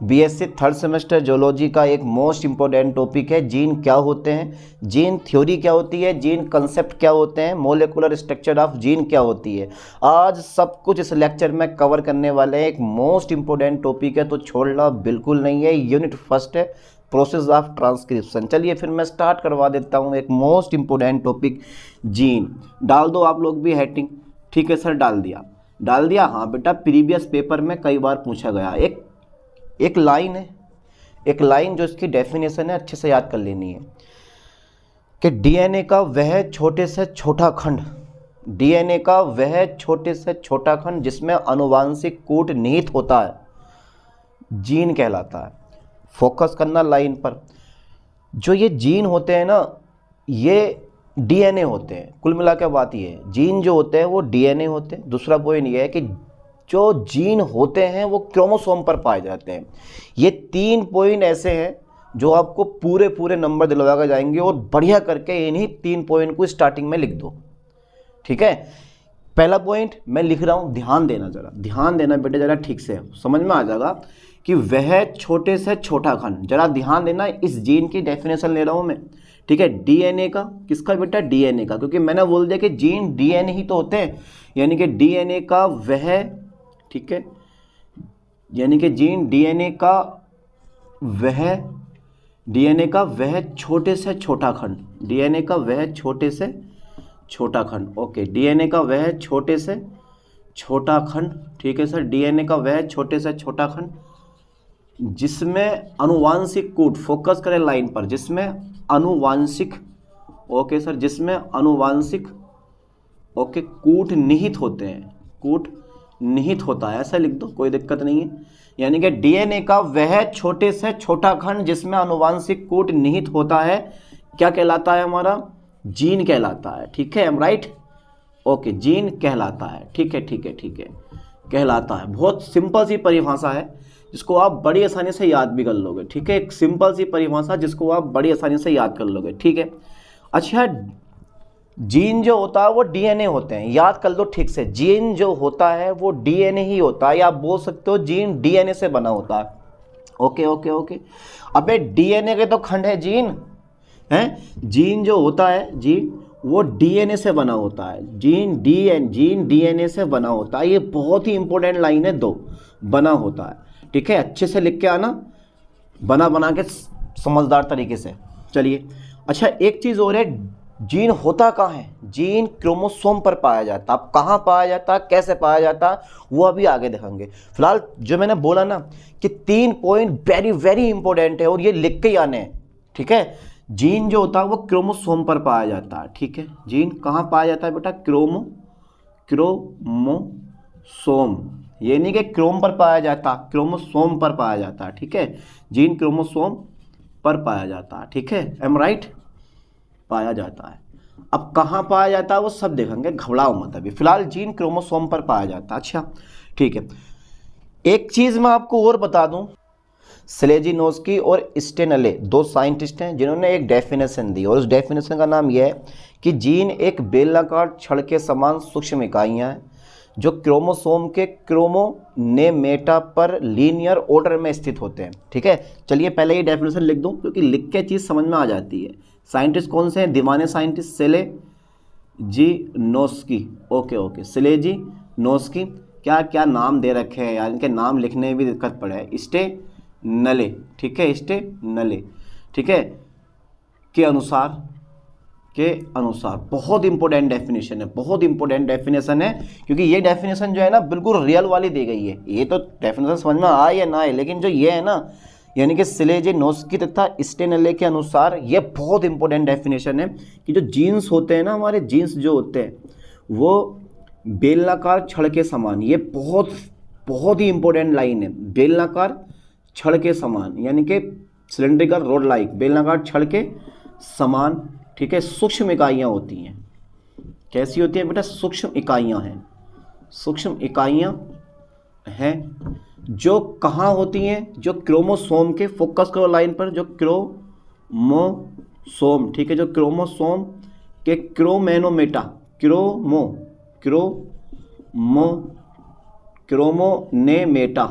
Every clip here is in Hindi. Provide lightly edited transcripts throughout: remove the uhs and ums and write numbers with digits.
बीएससी थर्ड सेमेस्टर जोलॉजी का एक मोस्ट इंपॉर्टेंट टॉपिक है जीन क्या होते हैं, जीन थ्योरी क्या होती है, जीन कंसेप्ट क्या होते हैं, मोलेकुलर स्ट्रक्चर ऑफ जीन क्या होती है। आज सब कुछ इस लेक्चर में कवर करने वाले हैं। एक मोस्ट इंपॉर्टेंट टॉपिक है तो छोड़ना बिल्कुल नहीं है। यूनिट फर्स्ट है प्रोसेस ऑफ ट्रांसक्रिप्शन। चलिए फिर मैं स्टार्ट करवा देता हूँ। एक मोस्ट इंपॉर्टेंट टॉपिक जीन डाल दो आप लोग भी हेडिंग। ठीक है सर, डाल दिया। हाँ बेटा, प्रीवियस पेपर में कई बार पूछा गया। एक लाइन है, एक लाइन जो इसकी डेफिनेशन है अच्छे से याद कर लेनी है कि डीएनए का वह छोटे से छोटा खंड, डीएनए का वह छोटे से छोटा खंड जिसमें आनुवांशिक कूट निहित होता है, जीन कहलाता है। फोकस करना लाइन पर। जो ये जीन होते हैं ना, ये डीएनए होते हैं। कुल मिला के बात ये है, जीन जो होते हैं वो डीएनए होते हैं। दूसरा पॉइंट ये है कि जो जीन होते हैं वो क्रोमोसोम पर पाए जाते हैं। ये 3 पॉइंट ऐसे हैं जो आपको पूरे नंबर दिलवा कर जाएंगे, और बढ़िया करके इन्हीं 3 पॉइंट को स्टार्टिंग में लिख दो। ठीक है, पहला पॉइंट मैं लिख रहा हूँ, ध्यान देना, जरा ध्यान देना बेटे, जरा ठीक से समझ में आ जाएगा कि वह छोटे से छोटा खंड। जरा ध्यान देना, इस जीन की डेफिनेशन ले रहा हूँ मैं। ठीक है, डीएनए का, किसका बेटा, डीएनए का, क्योंकि मैंने बोल दिया कि जीन डीएनए ही तो होते हैं, यानी कि डीएनए का वह, ठीक है, यानी कि जीन डीएनए का वह छोटे से छोटा खंड, डीएनए का वह छोटे से छोटा खंड। ओके, डीएनए का वह छोटे से छोटा खंड। ठीक है सर, डीएनए का वह छोटे से छोटा खंड जिसमें आनुवांशिक कूट, फोकस करें लाइन पर, जिसमें आनुवांशिक, ओके सर, जिसमें आनुवांशिक, ओके, कूट निहित होते हैं, कूट निहित होता है, ऐसा लिख दो, कोई दिक्कत नहीं है। यानी कि डीएनए का वह छोटे से छोटा खंड जिसमें आनुवांशिक कूट निहित होता है, क्या कहलाता है, हमारा जीन कहलाता है। ठीक है, एम राइट। ओके, जीन कहलाता है। ठीक है, कहलाता है। बहुत सिंपल सी परिभाषा है जिसको आप बड़ी आसानी से याद भी कर लोगे। ठीक है, एक सिंपल सी परिभाषा जिसको आप बड़ी आसानी से याद कर लोगे। ठीक है, अच्छा, जीन जो होता है वो डीएनए होते हैं, याद कर लो ठीक से। जीन जो होता है वो डीएनए ही होता है, या आप बोल सकते हो जीन डीएनए से बना होता है। ओके। अबे डीएनए के तो खंड है जीन, है, जीन जो होता है, जीन वो डीएनए से बना होता है। जीन डीएनए से बना होता है। ये बहुत ही इंपॉर्टेंट लाइन है, 2 बना होता है। ठीक है, अच्छे से लिख के आना, बना के समझदार तरीके से। चलिए, अच्छा, एक चीज़ और है, जीन होता कहाँ है, जीन क्रोमोसोम पर पाया जाता है। अब कहाँ पाया जाता है, कैसे पाया जाता है, वो अभी आगे देखेंगे। फिलहाल जो मैंने बोला ना कि 3 पॉइंट वेरी इंपॉर्टेंट है और ये लिख के ही आने हैं। ठीक है, जीन जो होता है वो क्रोमोसोम पर पाया जाता है। ठीक है, जीन कहाँ पाया जाता है बेटा, क्रोमोसोम, ये नहीं कि क्रोम पर पाया जाता, क्रोमोसोम पर पाया जाता है। ठीक है, जीन क्रोमोसोम पर पाया जाता है। ठीक है, एम राइट, पाया जाता है। अब कहाँ पाया जाता है वो सब देखेंगे, घबराओ मत अभी। फिलहाल जीन क्रोमोसोम पर पाया जाता है। अच्छा, ठीक है, एक चीज़ मैं आपको और बता दूं, सेलेजिनोस्की और स्टेनले 2 साइंटिस्ट हैं जिन्होंने एक डेफिनेशन दी, और उस डेफिनेशन का नाम यह है कि जीन एक बेलनाकार छड़ के समान सूक्ष्म इकाइयाँ हैं जो क्रोमोसोम के क्रोमोनेमेटा पर लीनियर ऑर्डर में स्थित होते हैं। ठीक है, चलिए पहले ये डेफिनेशन लिख दूं क्योंकि लिख के चीज़ समझ में आ जाती है। साइंटिस्ट कौन से हैं, दीवाने साइंटिस्ट, सेलेजिनोस्की। ओके, सेलेजिनोस्की। क्या नाम दे रखे हैं यार, इनके नाम लिखने में भी दिक्कत पड़े है। स्टेनले, ठीक है, स्टेनले, ठीक है, के अनुसार बहुत इंपॉर्टेंट डेफिनेशन है, बहुत इंपॉर्टेंट डेफिनेशन है, क्योंकि ये डेफिनेशन जो है ना बिल्कुल रियल वाली दी गई है। ये तो डेफिनेशन समझ में आए या ना आए, लेकिन जो ये है ना, यानी कि सेलेजिनोस्की तथा स्टेनले के अनुसार, ये बहुत इंपॉर्टेंट डेफिनेशन है कि जो जीन्स होते हैं ना, हमारे जीन्स जो होते हैं वो बेलनाकार छड़ के समान, ये बहुत ही इंपॉर्टेंट लाइन है, बेलनाकार छड़ के समान, यानी कि सिलेंड्रिकल रोड लाइक, बेलनाकार छड़ के समान। ठीक है, सूक्ष्म इकाइयाँ होती हैं। कैसी होती हैं बेटा, सूक्ष्म इकाइयाँ हैं, सूक्ष्म इकाइयाँ हैं जो कहाँ होती हैं, जो क्रोमोसोम के, फोकस करो लाइन पर, जो क्रोमोसोम, ठीक है, जो क्रोमोसोम के क्रोमेनोमेटा, क्रोमोनेमेटा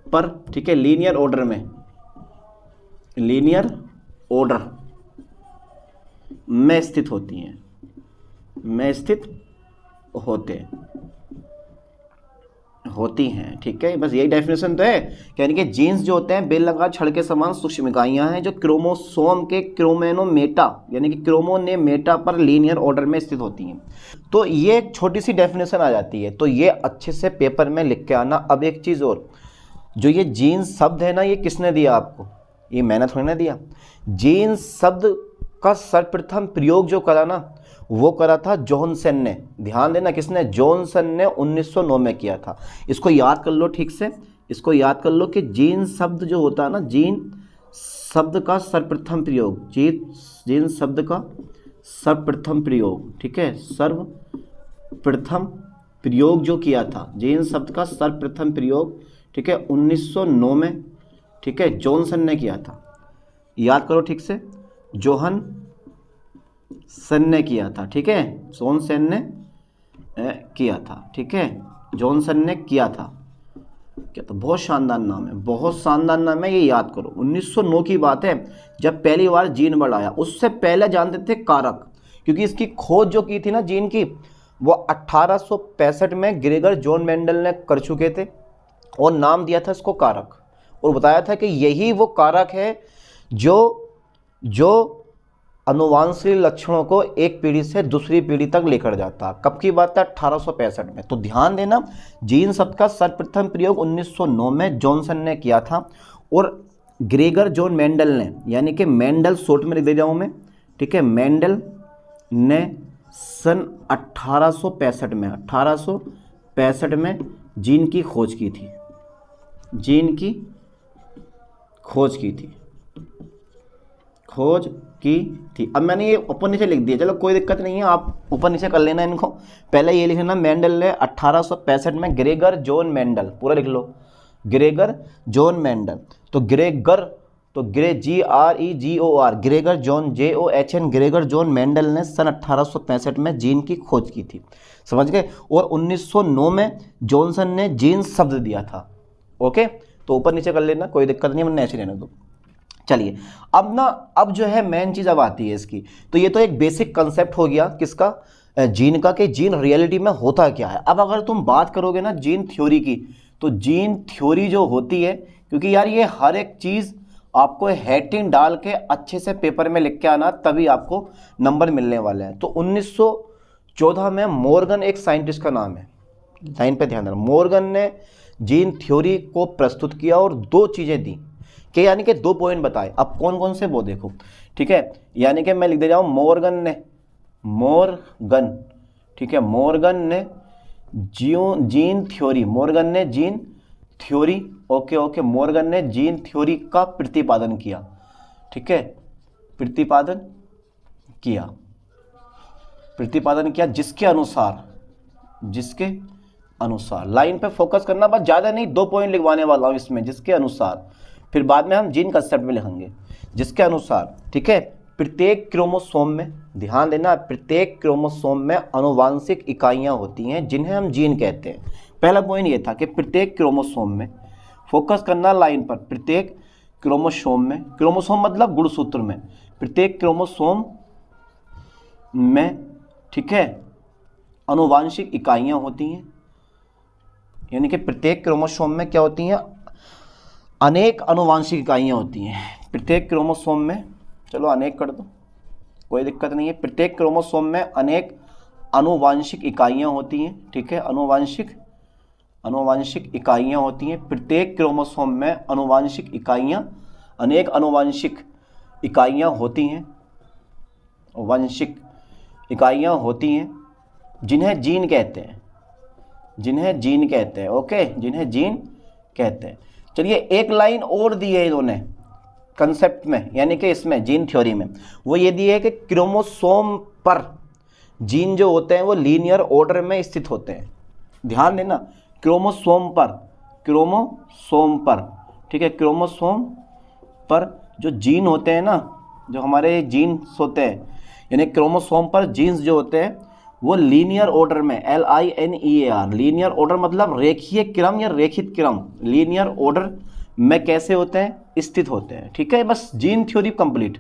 पर, ठीक है, लीनियर ऑर्डर में, लीनियर ऑर्डर में स्थित होती हैं, में स्थित होती हैं, ठीक है। बस यही डेफिनेशन तो है, यानी कि जीन्स जो होते हैं बेलनाकार छड़ के समान सूक्ष्म इकाइयां हैं जो क्रोमोसोम के क्रोमेनोमेटा यानी कि क्रोमोनेमेटा पर लीनियर ऑर्डर में स्थित होती हैं। तो ये एक छोटी सी डेफिनेशन आ जाती है, तो ये अच्छे से पेपर में लिख के आना। अब एक चीज़ और, जो ये जीन्स शब्द है ना, ये किसने दिया आपको? ये मैंने थोड़ी ना दिया। जीन्स शब्द का सर्वप्रथम प्रयोग जो करा ना, वो करा था जॉनसन ने। ध्यान देना, किसने? जॉनसन ने 1909 में किया था। इसको याद कर लो ठीक से, इसको याद कर लो कि जीन शब्द जो होता है ना, जीन शब्द का सर्वप्रथम प्रयोग, जीन शब्द का सर्वप्रथम प्रयोग, ठीक है, सर्वप्रथम प्रयोग जो किया था, जीन शब्द का सर्वप्रथम प्रयोग, ठीक है, 1909 में, ठीक है, जॉनसन ने किया था। याद करो ठीक से, जोहन सन ने किया था, ठीक है, जॉनसन ने किया था, ठीक है, जॉनसन ने किया था। क्या तो बहुत शानदार नाम है, बहुत शानदार नाम है, ये याद करो। 1909 की बात है जब पहली बार जीन वर्ड आया। उससे पहले जानते थे कारक, क्योंकि इसकी खोज जो की थी ना जीन की, वो 1865 में ग्रेगर जॉन मेंडल ने कर चुके थे और नाम दिया था इसको कारक, और बताया था कि यही वो कारक है जो अनुवांशिक लक्षणों को एक पीढ़ी से दूसरी पीढ़ी तक लेकर जाता। कब की बात है? 1865 में। तो ध्यान देना, जीन शब्द का सर्वप्रथम प्रयोग 1909 में जॉनसन ने किया था, और ग्रेगर जॉन मेंडल ने, यानी कि मेंडल शॉर्ट में लिख दे जाऊँ मैं, ठीक है, मेंडल ने सन 1865 में जीन की खोज की थी, जीन की खोज की थी। अब मैंने ये ऊपर नीचे लिख दिया, चलो कोई दिक्कत नहीं है, आप ऊपर नीचे कर लेना इनको। पहले ये लिख लेना, मेंडल ने 1865 में, ग्रेगर जॉन मेंडल, पूरा लिख लो, ग्रेगर जॉन मेंडल। तो ग्रेगर, तो GREGOR, Gregor John JOHN, Gregor John Mendel ने सन 1865 में जीन की खोज की थी, समझ गए। और 1909 में जॉनसन ने जीन शब्द दिया था। ओके, तो ऊपर नीचे कर लेना, कोई दिक्कत नहीं, मैंने ऐसे रहने दो। चलिए, अब जो है मेन चीज़ अब आती है इसकी। तो ये तो एक बेसिक कंसेप्ट हो गया किसका? जीन का, कि जीन रियलिटी में होता क्या है। अब अगर तुम बात करोगे ना जीन थ्योरी की, तो जीन थ्योरी जो होती है, क्योंकि यार ये हर एक चीज़ आपको हेडिंग डाल के अच्छे से पेपर में लिख के आना, तभी आपको नंबर मिलने वाले हैं। तो 1914 में मॉर्गन एक साइंटिस्ट का नाम है, लाइन पे ध्यान देना। मॉर्गन ने जीन थ्योरी को प्रस्तुत किया और दो चीज़ें दी, कि यानी कि 2 पॉइंट बताए। अब कौन कौन से वो देखो, ठीक है, यानी कि मैं लिख दे रहा हूँ, मॉर्गन, ठीक है, मॉर्गन ने जीन थ्योरी, मॉर्गन ने जीन थ्योरी, ओके, मॉर्गन ने जीन थ्योरी का प्रतिपादन किया, ठीक है, प्रतिपादन किया, जिसके अनुसार, लाइन पे फोकस करना, बस ज़्यादा नहीं, 2 पॉइंट लिखवाने वाला हूँ इसमें, जिसके अनुसार, फिर बाद में हम जीन कंसेप्ट में लिखेंगे, जिसके अनुसार, ठीक है, प्रत्येक क्रोमोसोम में, ध्यान देना, प्रत्येक क्रोमोसोम में अनुवांशिक इकाइयां होती हैं जिन्हें हम जीन कहते हैं। पहला पॉइंट ये था कि प्रत्येक क्रोमोसोम में, फोकस करना लाइन पर, प्रत्येक क्रोमोसोम में, क्रोमोसोम मतलब गुणसूत्र में, प्रत्येक क्रोमोसोम में, ठीक है, अनुवांशिक इकाइयां होती हैं, यानी कि प्रत्येक क्रोमोसोम में क्या होती हैं? अनेक अनुवांशिक इकाइयां होती हैं। प्रत्येक क्रोमोसोम में, चलो अनेक कर दो, कोई दिक्कत नहीं है, प्रत्येक क्रोमोसोम में अनेक अनुवांशिक इकाइयां होती हैं, ठीक है, अनुवांशिक इकाइयां होती हैं। प्रत्येक क्रोमोसोम में अनुवांशिक इकाइयां, अनेक अनुवांशिक इकाइयां होती हैं, जिन्हें जीन कहते हैं, ओके, जिन्हें जीन कहते हैं। चलिए, एक लाइन और दी है इन्होंने कंसेप्ट में, यानी कि इसमें जीन थ्योरी में, वो ये दी है कि क्रोमोसोम पर जीन जो होते हैं वो लीनियर ऑर्डर में स्थित होते हैं। ध्यान देना, क्रोमोसोम पर, ठीक है, क्रोमोसोम पर जो जीन होते हैं ना, जो हमारे जीन्स होते हैं, यानी क्रोमोसोम पर जीन्स जो होते हैं वो लीनियर ऑर्डर में, LINEAR, लीनियर ऑर्डर मतलब रेखीय क्रम या रेखित क्रम, लीनियर ऑर्डर में कैसे होते हैं, स्थित होते हैं। ठीक है, बस जीन थ्योरी कंप्लीट,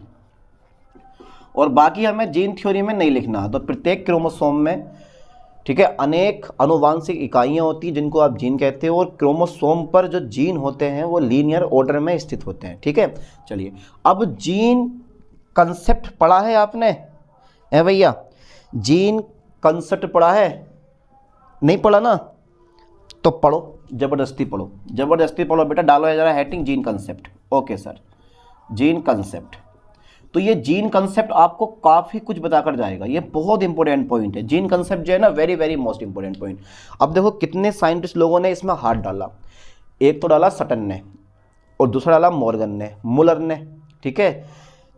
और बाकी हमें जीन थ्योरी में नहीं लिखना। तो प्रत्येक क्रोमोसोम में, ठीक है, अनेक अनुवांशिक इकाइयां होती हैं जिनको आप जीन कहते हो, और क्रोमोसोम पर जो जीन होते हैं वो लीनियर ऑर्डर में स्थित होते हैं। ठीक है, चलिए अब जीन कंसेप्ट पढ़ा है आपने, है भैया? जीन कंसेप्ट पढ़ा है? नहीं पढ़ा ना? तो पढ़ो, जबरदस्ती पढ़ो, जबरदस्ती पढ़ो बेटा। डालो जरा heading gene concept. Okay sir, gene concept. तो ये जीन कंसेप्ट आपको काफ़ी कुछ बताकर जाएगा, ये बहुत इंपॉर्टेंट पॉइंट है। जीन कंसेप्ट जो है ना, very very most important point. अब देखो कितने साइंटिस्ट लोगों ने इसमें हाथ डाला। एक तो डाला सटन ने, और दूसरा डाला मॉर्गन ने, मुलर ने। ठीक है,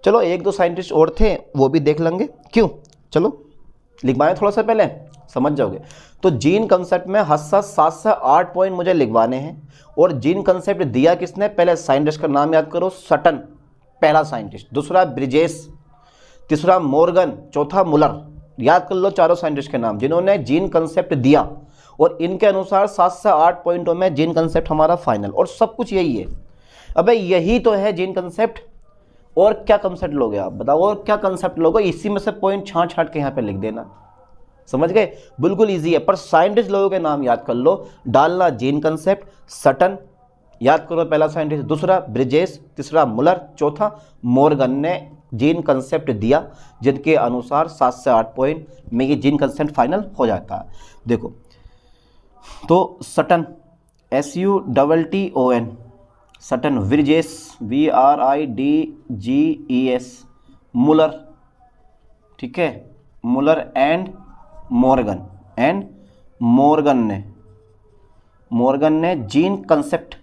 चलो एक दो साइंटिस्ट और थे, वो भी देख लेंगे, क्यों? चलो लिखवाएं थोड़ा सा, पहले समझ जाओगे। तो जीन कंसेप्ट में 7 से 8 पॉइंट मुझे लिखवाने हैं। और जीन कंसेप्ट दिया किसने? पहले साइंटिस्ट का नाम याद करो, सटन पहला साइंटिस्ट, दूसरा ब्रिजेस, तीसरा मॉर्गन, चौथा मुलर। याद कर लो चारों साइंटिस्ट के नाम जिन्होंने जीन कंसेप्ट दिया, और इनके अनुसार 7 से 8 पॉइंटों में जीन कंसेप्ट हमारा फाइनल, और सब कुछ यही है। अबे यही तो है जीन कंसेप्ट। और क्या कंसेप्ट लोगे आप बताओ? और क्या कंसेप्ट लोगे? इसी में से पॉइंट छांट छांट के यहाँ पे लिख देना, समझ गए? बिल्कुल इजी है। पर साइंटिस्ट लोगों के नाम याद कर लो, डालना जीन कंसेप्ट, सटन याद करो पहला साइंटिस्ट, दूसरा ब्रिजेस, तीसरा मुलर, चौथा मॉर्गन ने जीन कंसेप्ट दिया, जिनके अनुसार 7 से 8 पॉइंट में ये जीन कंसेप्ट फाइनल हो जाता है। देखो तो Sutton, SUTTON, Sutton, Bridges, BRIDGES, Muller, ठीक है, मुलर एंड मॉर्गन ने जीन कंसेप्ट,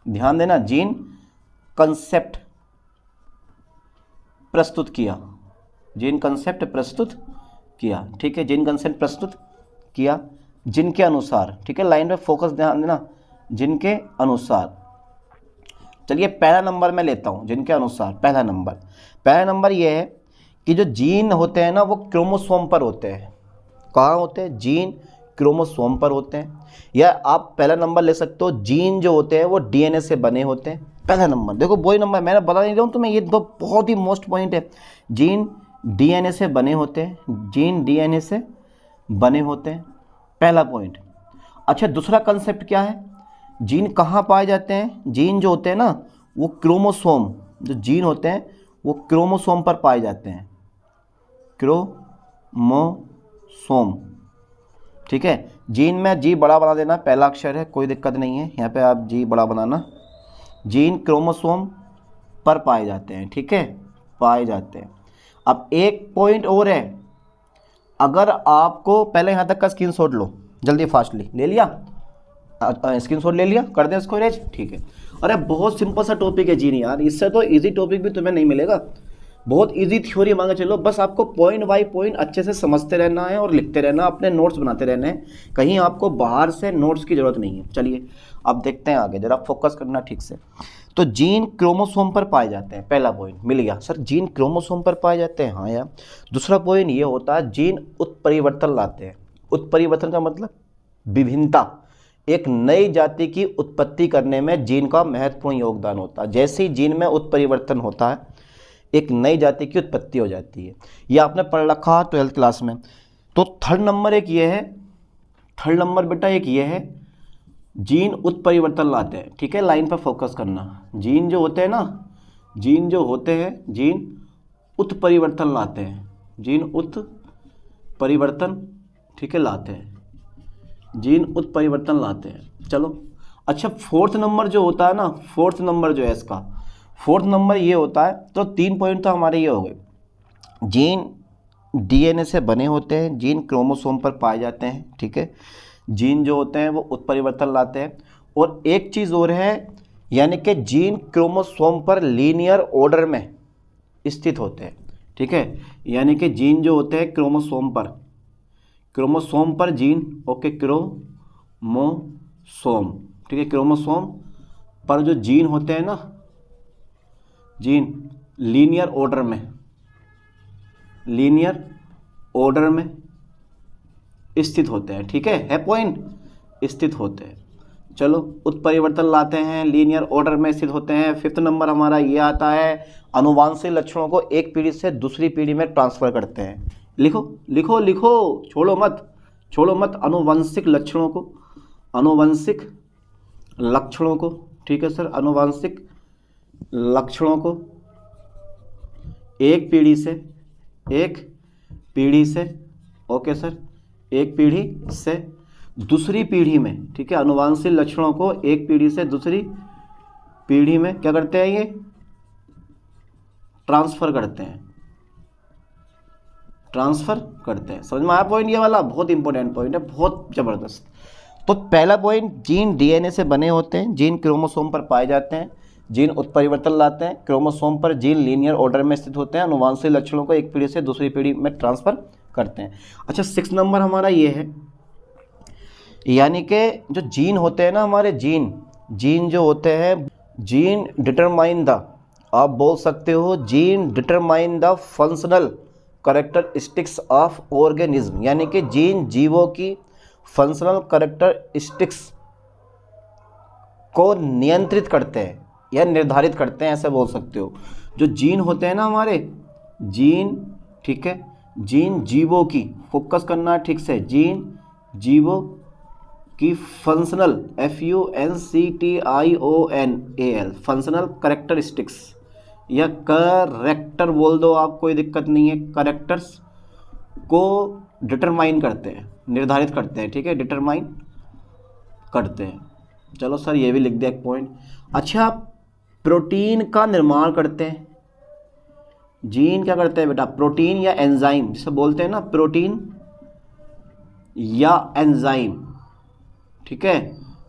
ध्यान देना, जीन कंसेप्ट प्रस्तुत किया, जीन कंसेप्ट प्रस्तुत किया। ठीक है, जीन कंसेप्ट प्रस्तुत किया जिनके अनुसार, ठीक है, लाइन पे फोकस ध्यान देना, जिनके अनुसार। चलिए पहला नंबर मैं लेता हूं, जिनके अनुसार। पहला नंबर ये है कि जो जीन होते हैं ना, वो क्रोमोसोम पर होते हैं। कहाँ होते हैं? जीन क्रोमोसोम पर होते हैं। या आप पहला नंबर ले सकते हो, जीन जो होते हैं वो DNA से बने होते हैं। पहला नंबर देखो, वही नंबर मैंने बता नहीं रहा हूँ तुम्हें, ये तो बहुत ही मोस्ट पॉइंट है। जीन DNA से बने होते हैं, जीन DNA से बने होते हैं, पहला पॉइंट। अच्छा, दूसरा कंसेप्ट क्या है? जीन कहाँ पाए जाते हैं? जीन जो होते हैं ना, वो क्रोमोसोम, जो जीन होते हैं वो क्रोमोसोम पर पाए जाते हैं, क्रोमोसोम। ठीक है, जीन में जी बड़ा बना देना, पहला अक्षर है, कोई दिक्कत नहीं है, यहाँ पे आप जी बड़ा बनाना। जीन क्रोमोसोम पर पाए जाते हैं, ठीक है, पाए जाते हैं। अब एक पॉइंट और है, अगर आपको पहले यहाँ तक का स्क्रीनशॉट लो, जल्दी फास्टली ले लिया, स्क्रीनशॉट ले लिया, कर दें इसको इरेज, ठीक है। अरे बहुत सिंपल सा टॉपिक है जीन यार, इससे तो इजी टॉपिक भी तुम्हें नहीं मिलेगा। बहुत इजी थ्योरी मांगे चलो, बस आपको पॉइंट बाय पॉइंट अच्छे से समझते रहना है और लिखते रहना, अपने नोट्स बनाते रहने हैं, कहीं आपको बाहर से नोट्स की जरूरत नहीं है। चलिए अब देखते हैं आगे, जरा फोकस करना ठीक से। तो जीन क्रोमोसोम पर पाए जाते हैं, पहला पॉइंट मिल गया सर, जीन क्रोमोसोम पर पाए जाते हैं, हाँ यार। दूसरा पॉइंट ये होता है, जीन उत्परिवर्तन लाते हैं। उत्परिवर्तन का मतलब विभिन्नता, एक नई जाति की उत्पत्ति करने में जीन का महत्वपूर्ण योगदान होता है। जैसे ही जीन में उत्परिवर्तन होता है, एक नई जाति की उत्पत्ति हो जाती है। ये आपने पढ़ रखा 12th क्लास में। तो थर्ड नंबर एक ये है, थर्ड नंबर बेटा एक ये है, जीन उत्परिवर्तन लाते हैं। ठीक है, लाइन पर फोकस करना। जीन जो होते हैं ना, जीन जो होते हैं, जीन उत्परिवर्तन लाते हैं, जीन उत्परिवर्तन, ठीक है, लाते हैं, जीन उत्परिवर्तन लाते हैं। चलो अच्छा, फोर्थ नंबर जो होता है ना, फोर्थ नंबर जो है इसका, फोर्थ नंबर ये होता है। तो 3 पॉइंट तो हमारे ये हो गए, जीन DNA से बने होते हैं, जीन क्रोमोसोम पर पाए जाते हैं, ठीक है, जीन जो होते हैं वो उत्परिवर्तन लाते हैं। और एक चीज़ और है, यानी कि जीन क्रोमोसोम पर लीनियर ऑर्डर में स्थित होते हैं, ठीक है, यानी कि जीन जो होते हैं क्रोमोसोम पर, क्रोमोसोम पर जीन, ओके, क्रोमोसोम, ठीक है, क्रोमोसोम पर जो जीन होते हैं ना, जीन लीनियर ऑर्डर में, लीनियर ऑर्डर में स्थित होते हैं, ठीक है पॉइंट, स्थित होते हैं। चलो उत्परिवर्तन लाते हैं, लीनियर ऑर्डर में स्थित होते हैं। 5th नंबर हमारा ये आता है, अनुवांशिक लक्षणों को एक पीढ़ी से दूसरी पीढ़ी में ट्रांसफर करते हैं। लिखो लिखो लिखो, छोड़ो मत, अनुवांशिक लक्षणों को, अनुवांशिक लक्षणों को, ठीक है सर, अनुवांशिक लक्षणों को एक पीढ़ी से ओके सर, एक पीढ़ी से दूसरी पीढ़ी में, ठीक है, अनुवांशिक लक्षणों को एक पीढ़ी से दूसरी पीढ़ी में क्या करते हैं, ये ट्रांसफर करते हैं, समझ में आया पॉइंट? ये वाला बहुत इंपॉर्टेंट पॉइंट है, बहुत जबरदस्त। तो पहला पॉइंट, जीन डीएनए से बने होते हैं, जीन क्रोमोसोम पर पाए जाते हैं, जीन उत्परिवर्तन लाते हैं, क्रोमोसोम पर जीन लीनियर ऑर्डर में स्थित होते हैं, अनुवांशिक लक्षणों को एक पीढ़ी से दूसरी पीढ़ी में ट्रांसफर करते हैं। अच्छा 6 नंबर हमारा ये है, यानी कि जो जीन होते हैं ना हमारे, जीन जो होते हैं, जीन डिटरमाइन द, आप बोल सकते हो gene determine the functional characteristics of organism, यानी कि जीन जीवों की फंक्शनल कैरेक्टरिस्टिक्स को नियंत्रित करते हैं या निर्धारित करते हैं, ऐसे बोल सकते हो। जो जीन होते हैं ना हमारे, जीन, ठीक है, जीन जीवों की, फोकस करना है ठीक से, जीन जीवों की फंक्शनल FUNCTIONAL फंक्शनल कैरेक्टरिस्टिक्स या करेक्टर बोल दो आप, कोई दिक्कत नहीं है, करेक्टर्स को डिटरमाइन करते हैं, निर्धारित करते हैं, ठीक है, डिटरमाइन करते हैं। चलो सर ये भी लिख दिया एक पॉइंट। अच्छा प्रोटीन का निर्माण करते हैं, जीन क्या करते हैं बेटा, प्रोटीन या एंजाइम, जिसे बोलते हैं ना प्रोटीन या एंजाइम, ठीक है,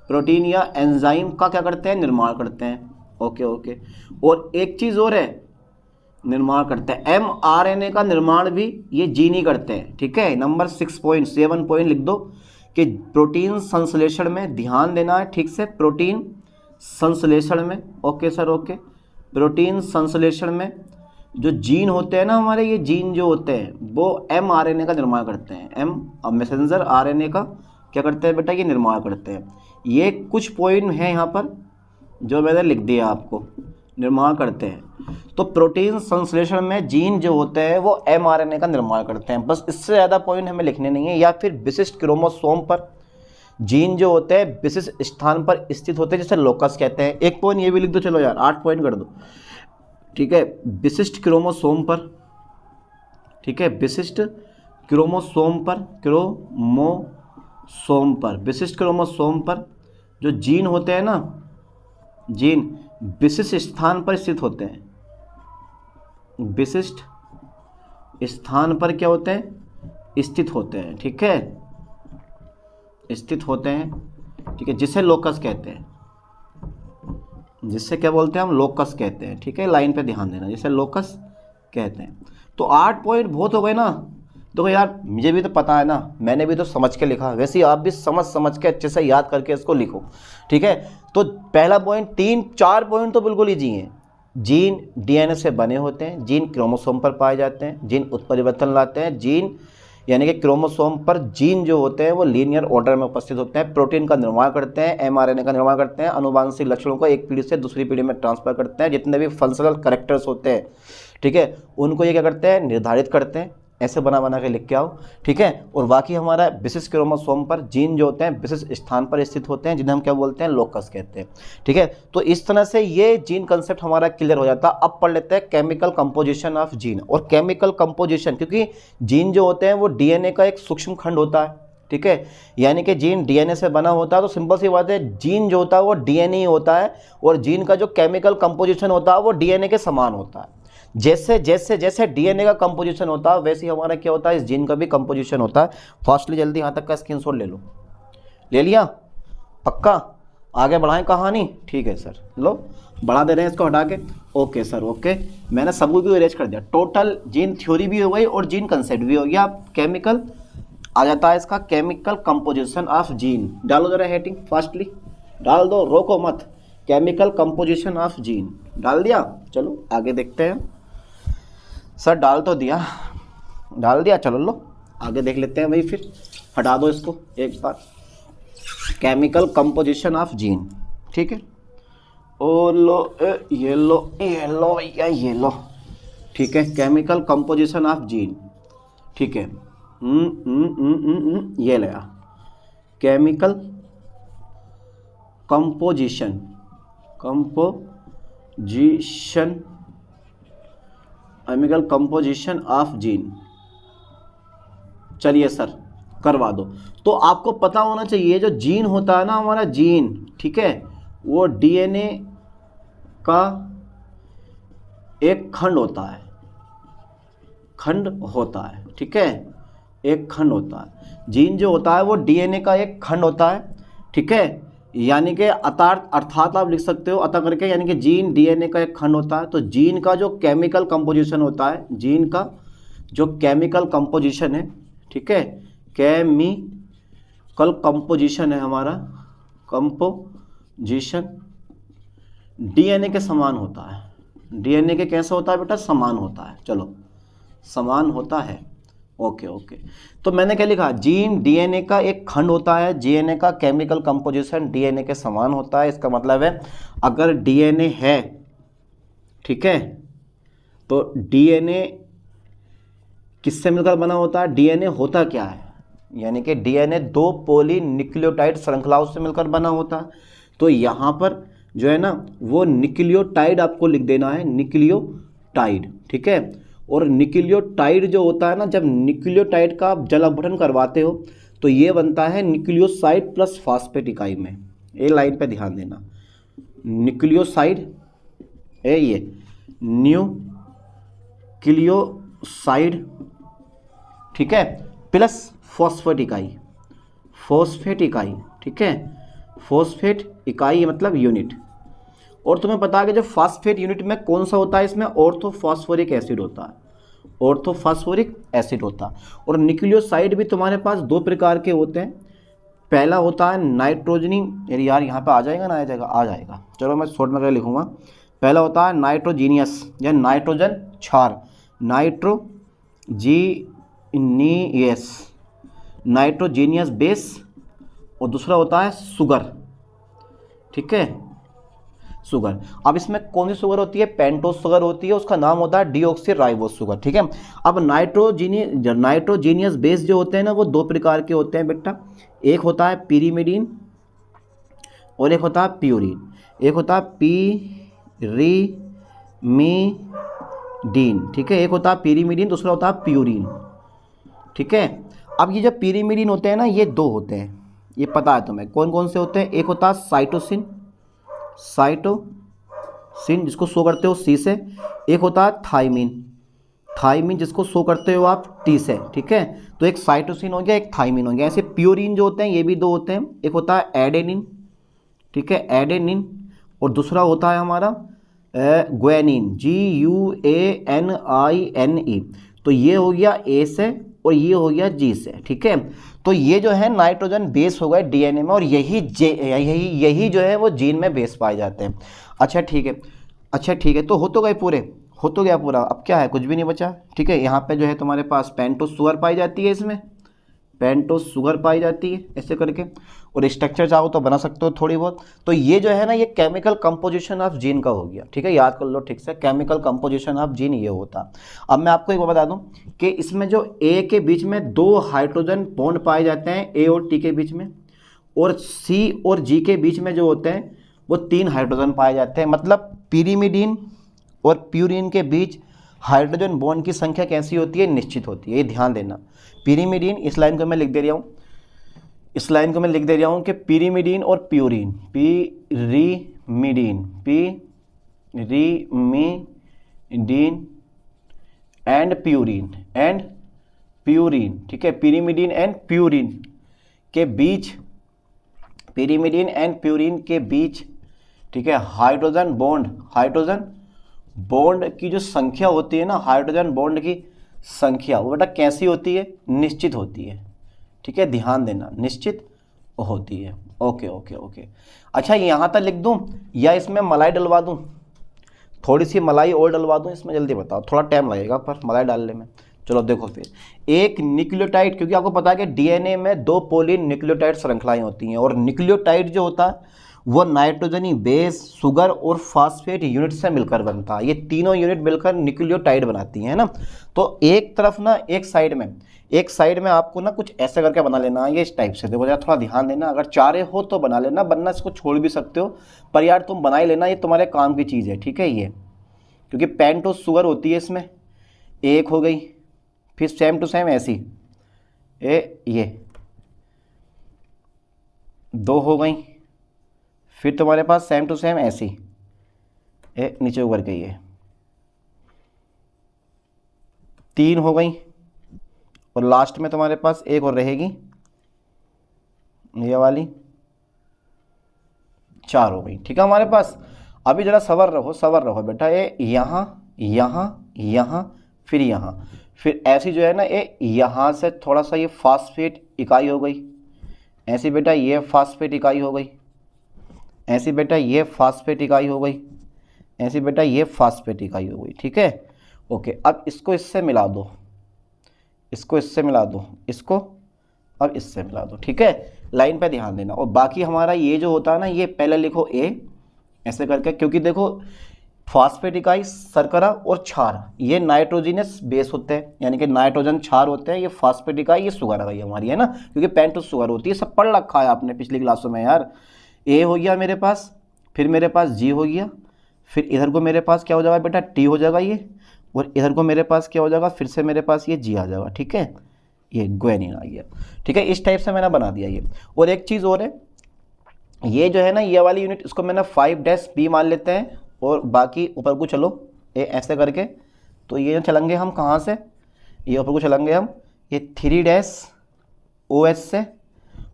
प्रोटीन या एंजाइम का क्या करते हैं, निर्माण करते हैं। ओके। और एक चीज़ और है, निर्माण करते हैं mRNA का निर्माण भी ये जीन ही करते हैं, ठीक है। नंबर 6.7 पॉइंट लिख दो कि प्रोटीन संश्लेषण में ध्यान देना है, ठीक से, प्रोटीन संश्लेषण में, ओके सर ओके, प्रोटीन संश्लेषण में जो जीन होते हैं ना हमारे, ये जीन जो होते हैं वो mRNA का निर्माण करते हैं, मैसेंजर RNA का क्या करते हैं बेटा, ये निर्माण करते हैं। ये कुछ पॉइंट हैं यहाँ पर जो मैंने लिख दिया आपको, निर्माण करते हैं। तो प्रोटीन संश्लेषण में जीन जो होते हैं वो mRNA का निर्माण करते हैं, बस इससे ज़्यादा पॉइंट हमें लिखने नहीं है। या फिर विशिष्ट क्रोमोसोम पर जीन जो होते हैं विशिष्ट स्थान पर स्थित होते हैं, जिसे लोकस कहते हैं। एक पॉइंट ये भी लिख दो, चलो यार 8 पॉइंट कर दो, ठीक है, विशिष्ट क्रोमोसोम पर, ठीक है, विशिष्ट क्रोमोसोम पर, विशिष्ट क्रोमोसोम पर जो जीन होते हैं ना, जीन विशिष्ट स्थान पर स्थित होते हैं, विशिष्ट स्थान पर क्या होते हैं, स्थित होते हैं, ठीक है, स्थित होते हैं, ठीक है, जिसे लोकस कहते हैं, जिससे क्या बोलते हैं हम, लोकस कहते हैं, ठीक है, लाइन पे ध्यान देना, जिसे लोकस कहते हैं। तो 8 पॉइंट बहुत हो गए ना। देखो यार मुझे भी तो पता है ना, मैंने भी तो समझ के लिखा, वैसे ही आप भी समझ के अच्छे से याद करके इसको लिखो, ठीक है। तो पहला पॉइंट, 3-4 पॉइंट तो बिल्कुल ईजी हैं। जीन डीएनए से बने होते हैं, जीन क्रोमोसोम पर पाए जाते हैं, जीन उत्परिवर्तन लाते हैं, जीन यानी कि क्रोमोसोम पर जीन जो होते हैं वो लीनियर ऑर्डर में उपस्थित होते हैं, प्रोटीन का निर्माण करते हैं, mRNA का निर्माण करते हैं, अनुवांशिक लक्षणों को एक पीढ़ी से दूसरी पीढ़ी में ट्रांसफर करते हैं, जितने भी फंक्शनल कैरेक्टर्स होते हैं, ठीक है, उनको ये क्या करते हैं, निर्धारित करते हैं। ऐसे बना के लिख के आओ, ठीक है। और बाकी हमारा विशिष्ट क्रोमोसोम पर जीन जो होते हैं विशिष्ट स्थान पर स्थित होते हैं, जिन्हें हम क्या बोलते हैं, लोकस कहते हैं, ठीक है। तो इस तरह से ये जीन कंसेप्ट हमारा क्लियर हो जाता है। अब पढ़ लेते हैं केमिकल कंपोजिशन ऑफ जीन। और केमिकल कंपोजिशन, क्योंकि जीन जो होते हैं वो डीएनए का एक सूक्ष्म खंड होता है, ठीक है, यानी कि जीन डीएनए से बना होता है, तो सिंपल सी बात है, जीन जो होता है वो डीएनए ही होता है, और जीन का जो केमिकल कंपोजिशन होता है वो डीएनए के समान होता है। जैसे जैसे जैसे डीएनए का कंपोजिशन होता है वैसे ही हमारा क्या होता है, इस जीन का भी कंपोजिशन होता है। फास्टली जल्दी यहाँ तक का स्क्रीनशॉट ले लो, ले लिया, पक्का, आगे बढ़ाएं कहानी, ठीक है सर, लो बढ़ा दे रहे हैं इसको हटा के। ओके सर ओके, मैंने सबको भी अरेंज कर दिया, टोटल जीन थ्योरी भी हो गई और जीन कंसेप्ट भी हो गया। केमिकल आ जाता है इसका, केमिकल कंपोजिशन ऑफ जीन। डालो जरा हेडिंग, फास्टली डाल दो, रोको मत, केमिकल कंपोजिशन ऑफ जीन डाल दिया। चलो आगे देखते हैं। सर डाल तो दिया, डाल दिया, चलो लो आगे देख लेते हैं भाई। फिर हटा दो इसको एक बार, केमिकल कंपोजिशन ऑफ जीन, ठीक है। ओ लो ये लो या ये लो, ठीक है, केमिकल कंपोजिशन ऑफ जीन, ठीक है। ये लिया chemical composition chemical composition of gene. चलिए सर करवा दो। तो आपको पता होना चाहिए जो जीन होता है ना हमारा जीन, ठीक है, वो डीएनए का एक खंड होता है, ठीक है, एक खंड होता है। जीन जो होता है वो डीएनए का एक खंड होता है, ठीक है, यानी कि अर्थात आप लिख सकते हो अतः करके, यानी कि जीन डीएनए का एक खंड होता है। तो जीन का जो केमिकल कंपोजिशन होता है, जीन का जो केमिकल कंपोजिशन है, ठीक है, केमिकल कंपोजिशन है हमारा, कंपोजिशन डीएनए के समान होता है। डीएनए के कैसा होता है बेटा? समान होता है। चलो समान होता है, ओके। तो मैंने क्या लिखा? जीन डीएनए का एक खंड होता है, डीएनए का केमिकल कंपोजिशन डीएनए के समान होता है। इसका मतलब है अगर डीएनए है, ठीक है, तो डीएनए किससे मिलकर बना होता है? डीएनए होता क्या है? यानी कि डीएनए 2 पॉलीन्यूक्लियोटाइड श्रृंखलाओं से मिलकर बना होता है। तो यहाँ पर जो है ना वो न्यूक्लियोटाइड आपको लिख देना है, न्यूक्लियोटाइड, ठीक है। और न्यूक्लियोटाइड जो होता है ना, जब न्यूक्लियोटाइड का आप जल अपघटन करवाते हो तो ये बनता है न्यूक्लियोसाइड प्लस फॉस्फेट इकाई में। ये लाइन पे ध्यान देना, न्यूक्लियोसाइड ये न्यूक्लियोसाइड, ठीक है, प्लस फॉस्फेट इकाई, ठीक है, फॉस्फेट इकाई मतलब यूनिट। और तुम्हें पता है कि जो फॉस्फेट यूनिट में कौन सा होता है? इसमें ऑर्थोफॉस्फोरिक एसिड होता है, ऑर्थोफॉस्फोरिक एसिड होता है। और न्यूक्लियोसाइड भी तुम्हारे पास 2 प्रकार के होते हैं। पहला होता है नाइट्रोजनी, यार यहाँ पे आ जाएगा ना? आ जाएगा। चलो मैं शॉर्ट में लिखूंगा। पहला होता है नाइट्रोजीनियस या नाइट्रोजन क्षार, नाइट्रोजीनियस बेस। और दूसरा होता है शुगर, ठीक है, शुगर। अब इसमें कौन सी शुगर होती है? पेंटोस शुगर होती है, उसका नाम होता है डीऑक्सीराइबोस शुगर, ठीक है। अब नाइट्रोजीनियस बेस जो होते हैं ना वो 2 प्रकार के होते हैं बेटा। एक होता है पिरीमिडीन और एक होता है प्यूरिन। एक होता है पिरीमिडीन, ठीक है, एक होता है पिरीमिडीन, दूसरा होता है प्यूरिन, ठीक है। अब ये जो पिरीमिडीन होते हैं ना ये 2 होते हैं, ये पता है तुम्हें कौन कौन से होते हैं? एक होता है साइटोसिन जिसको शो करते हो सी से। एक होता है थाइमिन जिसको शो करते हो आप टी से, ठीक है। तो एक साइटोसिन हो गया, एक थाइमिन हो गया। ऐसे प्यूरिन जो होते हैं ये भी 2 होते हैं। एक होता है एडेनिन, ठीक है, एडेनिन, और दूसरा होता है हमारा ग्वानिन, GUANINE। तो ये हो गया ए से और ये हो गया जी से, ठीक है। तो ये जो है नाइट्रोजन बेस हो गए डीएनए में, और यही जो है वो जीन में बेस पाए जाते हैं। अच्छा ठीक है, तो हो तो गए पूरे, हो तो गया पूरा। अब क्या है? कुछ भी नहीं बचा, ठीक है। यहाँ पे जो है तुम्हारे पास पेंटोस शुगर पाई जाती है, इसमें पेंटोस शुगर पाई जाती है ऐसे करके। और स्ट्रक्चर चाहो तो बना सकते हो थोड़ी बहुत। तो ये जो है ना ये केमिकल कंपोजिशन ऑफ जीन का हो गया, ठीक है, याद कर लो ठीक से, केमिकल कंपोजिशन ऑफ जीन ये होता। अब मैं आपको एक बात बता दूं कि इसमें जो ए के बीच में 2 हाइड्रोजन बॉन्ड पाए जाते हैं, ए और टी के बीच में, और सी और जी के बीच में जो होते हैं वो 3 हाइड्रोजन पाए जाते हैं। मतलब पिरीमिडीन और प्यूरिन के बीच हाइड्रोजन बॉन्ड की संख्या कैसी होती है? निश्चित होती है, ये ध्यान देना। पिरीमिडीन, इस लाइन को मैं लिख दे रहा हूँ, कि पिरीमिडीन और प्यूरिन, पिरीमिडीन एंड प्यूरिन, ठीक है, पिरीमिडीन एंड प्यूरिन के बीच, ठीक है, हाइड्रोजन बॉन्ड की जो संख्या होती है ना, हाइड्रोजन बॉन्ड की संख्या वो बेटा कैसी होती है? निश्चित होती है, ठीक है, ध्यान देना, निश्चित होती है। ओके। अच्छा यहाँ तक लिख दूं या इसमें मलाई डलवा दूं? थोड़ी सी मलाई और डलवा दूं इसमें? जल्दी बताओ, थोड़ा टाइम लगेगा पर मलाई डालने में। चलो देखो फिर, एक न्यूक्लियोटाइड, क्योंकि आपको पता है कि डीएनए में 2 पोलिन न्यूक्लियोटाइड श्रृंखलाएं होती हैं, और न्यूक्लियोटाइड जो होता है वो नाइट्रोजनी बेस, सुगर और फास्फेट यूनिट से मिलकर बनता है। ये तीनों यूनिट मिलकर न्यूक्लियोटाइड बनाती हैं ना। तो एक तरफ ना, एक साइड में आपको ना कुछ ऐसे करके बना लेना है, ये इस टाइप से। देखो यार थोड़ा ध्यान देना, अगर चारे हो तो बना लेना, वरना इसको छोड़ भी सकते हो, पर यार तुम बना ही लेना, ये तुम्हारे काम की चीज़ है, ठीक है। ये क्योंकि पेंटोस शुगर होती है इसमें, एक हो गई, फिर सेम टू सेम ऐसी ये 2 हो गई, फिर तुम्हारे पास सेम टू सेम ऐसी नीचे ऊपर गई है 3 हो गई, और लास्ट में तुम्हारे पास एक और रहेगी ये वाली 4 हो गई, ठीक है हमारे पास। अभी जरा सबर रहो बेटा, ये यहाँ यहाँ यहाँ फिर यहाँ, फिर ऐसी जो है ना, ये यहाँ से थोड़ा सा ये फास्फेट इकाई हो गई, ऐसी बेटा ये फास्फेट इकाई हो गई, ऐसी बेटा ये फास्फेट इकाई हो गई, ऐसी बेटा ये फास्फेट इकाई हो गई, ठीक है। ओके, अब इसको इससे मिला दो, इसको इससे मिला दो, इसको अब इससे मिला दो, ठीक है। लाइन पे ध्यान देना। और बाकी हमारा ये जो होता है ना, ये पहले लिखो ए ऐसे करके, क्योंकि देखो फास्फेट इकाई शर्करा और क्षार ये नाइट्रोजिनस बेस होते हैं, यानी कि नाइट्रोजन क्षार होते हैं, ये फास्फेट इकाई ये शुगर इकाई हमारी है ना, क्योंकि पेंटोस शुगर होती है, सब पढ़ रखा है आपने पिछली क्लासों में यार। ए हो गया मेरे पास, फिर मेरे पास जी हो गया, फिर इधर को मेरे पास क्या हो जाएगा बेटा, टी हो जाएगा ये, और इधर को मेरे पास क्या हो जाएगा, फिर से मेरे पास ये जी आ जाएगा, ठीक है, ये ग्वेनिन आ गया, ठीक है। इस टाइप से मैंने बना दिया ये। और एक चीज़ और है, ये जो है ना ये वाली यूनिट, इसको मैंने 5' मान लेते हैं, और बाकी ऊपर को चलो ये ऐसे करके, तो ये चलेंगे हम कहाँ से, ये ऊपर को चलेंगे हम ये 3' से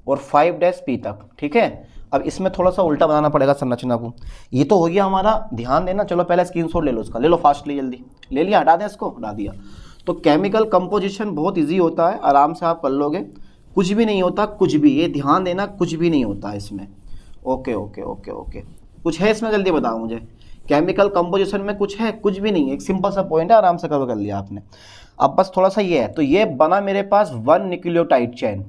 और 5' तक, ठीक है। अब इसमें थोड़ा सा उल्टा बनाना पड़ेगा संरचना को। ये तो हो गया हमारा, ध्यान देना। चलो पहले स्क्रीनशॉट ले लो उसका, ले लो फास्टली, जल्दी ले लिया, हटा दें इसको, हटा दिया। तो केमिकल कंपोजिशन बहुत इजी होता है, आराम से आप कर लोगे, कुछ भी नहीं होता, कुछ भी, ये ध्यान देना, कुछ भी नहीं होता इसमें। ओके ओके ओके ओके, कुछ है इसमें, जल्दी बताओ मुझे, केमिकल कंपोजिशन में कुछ है? कुछ भी नहीं है, एक सिंपल सा पॉइंट है, आराम से कवर कर लिया आपने। अब बस थोड़ा सा ये है, तो ये बना मेरे पास 1 न्यूक्लियोटाइड चेन,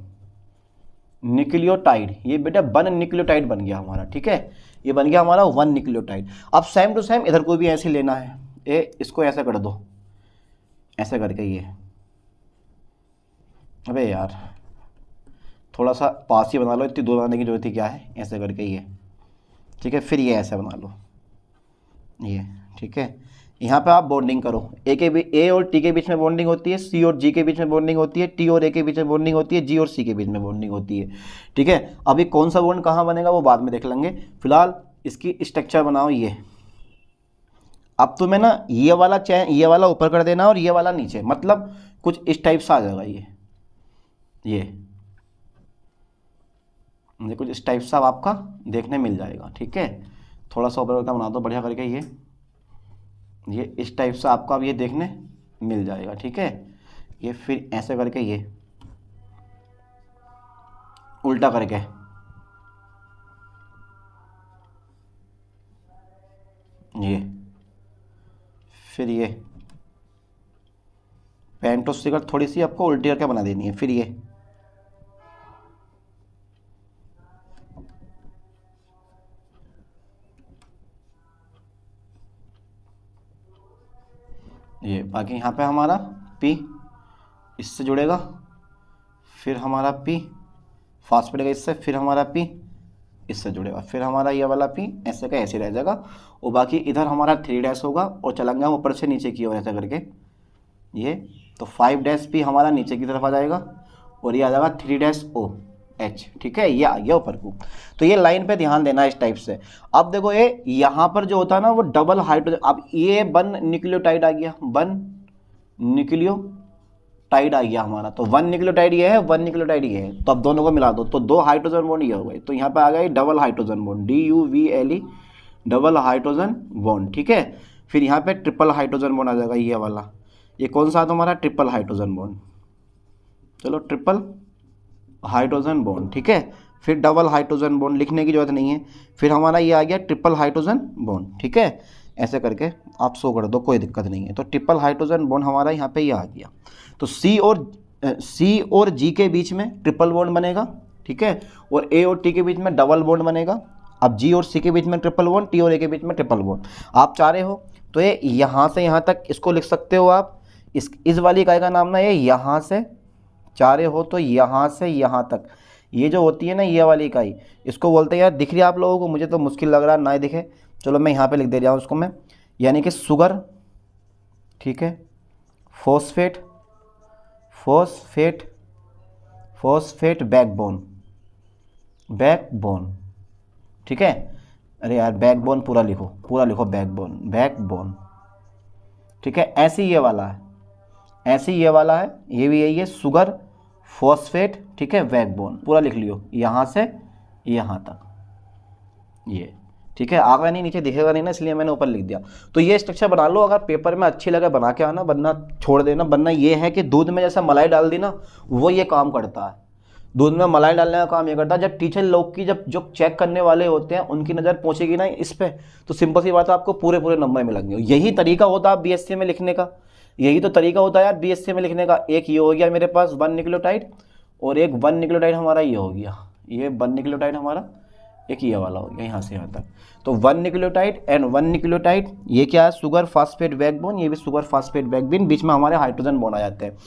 न्यूक्लियोटाइड, ये बेटा 1 न्यूक्लियोटाइड बन गया हमारा, ठीक है, ये बन गया हमारा 1 न्यूक्लियोटाइड। अब सेम टू सेम इधर को भी ऐसे लेना है, इसको ऐसे कर दो, ऐसे करके ये, अबे यार थोड़ा सा पास ही बना लो, इतनी दूर बनाने की जरूरत ही क्या है, ऐसे करके ये, ठीक है। फिर ये ऐसे बना लो ये, ठीक है। यहाँ पे आप बॉन्डिंग करो, ए और टी के बीच में बॉन्डिंग होती है, सी और जी के बीच में बॉन्डिंग होती है, टी और ए के बीच में बॉन्डिंग होती है, जी और सी के बीच में बॉन्डिंग होती है, ठीक है। अभी कौन सा बॉन्ड कहाँ बनेगा वो बाद में देख लेंगे, फिलहाल इसकी स्ट्रक्चर बनाओ ये। अब तुम्हें ना ये वाला चैन, ये वाला ऊपर कर देना और ये वाला नीचे, मतलब कुछ इस टाइप से आ जाएगा ये कुछ इस टाइप से आपका देखने मिल जाएगा, ठीक है। थोड़ा सा ऊपर का बना दो बढ़िया करके, ये इस टाइप से आपका अब ये देखने मिल जाएगा, ठीक है। ये फिर ऐसे करके ये उल्टा करके, ये फिर ये पेंटोस शुगर थोड़ी सी आपको उल्टी करके बना देनी है, फिर ये बाकी यहाँ पे हमारा P इससे जुड़ेगा, फिर हमारा P फास्फेट का इससे, फिर हमारा P इससे जुड़ेगा, फिर हमारा ये वाला P ऐसे का ऐसे रह जाएगा, और बाकी इधर हमारा 3' होगा, और चलेंगे हम ऊपर से नीचे की ओर ऐसा करके ये, तो 5' हमारा नीचे की तरफ आ जाएगा, और ये आ जाएगा 3'OH, ठीक है, ये आ गया ऊपर को। तो ये लाइन पे ध्यान देना इस टाइप से। अब देखो ये यहाँ पर जो होता है ना वो डबल हाइड्रोजन, अब ये 1 न्यूक्लियोटाइड आ गया, 1 न्यूक्लियोटाइड आ गया हमारा, तो 1 न्यूक्लियोटाइड ये है, 1 न्यूक्लियोटाइड ये है, तो अब दोनों को मिला दो, तो 2 हाइड्रोजन बॉन्ड ये हो गए, तो यहाँ पे आ गया double hydrogen bond, DUVLE, double hydrogen bond, ठीक है। फिर यहाँ पे ट्रिपल हाइड्रोजन बॉन्ड आ जाएगा, ये वाला, ये कौन सा तुम्हारा ट्रिपल हाइड्रोजन बॉन्ड, चलो ट्रिपल हाइड्रोजन बॉन्ड, ठीक है। फिर डबल हाइड्रोजन बॉन्ड लिखने की जरूरत नहीं है, फिर हमारा ये आ गया ट्रिपल हाइड्रोजन बॉन्ड, ठीक है। ऐसे करके आप शो कर दो, कोई दिक्कत नहीं है। तो ट्रिपल हाइड्रोजन बॉन्ड हमारा यहाँ पे ये आ गया। तो सी और जी के बीच में ट्रिपल बॉन्ड बनेगा, ठीक है, और ए और टी के बीच में डबल बॉन्ड बनेगा। अब जी और सी के बीच में ट्रिपल बॉन्ड, टी और ए के बीच में ट्रिपल बॉन्ड। आप चाह रहे हो तो ये यहाँ से यहाँ तक इसको लिख सकते हो आप। इस वाली इकाई का नाम ना ये यहाँ से, चाह रहे हो तो यहाँ से यहाँ तक, ये जो होती है ना ये वाली इकाई, इसको बोलते हैं यार, दिख रही है आप लोगों को? मुझे तो मुश्किल लग रहा है ना दिखे, चलो मैं यहाँ पे लिख दे रहा हूँ उसको मैं, यानी कि शुगर, ठीक है, phosphate, phosphate, phosphate backbone, backbone, ठीक है। अरे यार बैकबोन पूरा लिखो, पूरा लिखो, बैकबोन, बैकबोन, ठीक है। ऐसे ये वाला है, ऐसे ये वाला है, ये भी यही है, शुगर, फॉस्फेट, ठीक है, बैकबोन, पूरा लिख लियो यहाँ से यहाँ तक, ये ठीक है। आगे नहीं नीचे दिखेगा नहीं ना, इसलिए मैंने ऊपर लिख दिया। तो ये स्ट्रक्चर बना लो, अगर पेपर में अच्छी लगे बना के आना, वरना छोड़ देना। वरना ये है कि दूध में जैसा मलाई डाल दी ना, वो ये काम करता है, दूध में मलाई डालने का काम ये करता है। जब टीचर लोग की, जब जो चेक करने वाले होते हैं उनकी नज़र पहुंचेगी ना इस पे, तो सिंपल सी बात है, आपको पूरे पूरे नंबर मिलेंगे। यही तरीका होता है बीएससी में लिखने का, यही तो तरीका होता है यार बीएससी में लिखने का। एक ये हो गया मेरे पास 1 न्यूक्लियोटाइड, और एक 1 न्यूक्लियोटाइड हमारा ये हो गया, ये 1 न्यूक्लियोटाइड हमारा एक ये वाला हो गया यहाँ से यहाँ तक। तो 1 न्यूक्लियोटाइड एंड 1 न्यूक्लियोटाइड, ये क्या है, शुगर फास्फेट बैकबोन, ये भी शुगर फास्फेट बैकबोन, बीच में हमारे हाइड्रोजन बॉन्ड आ जाते हैं,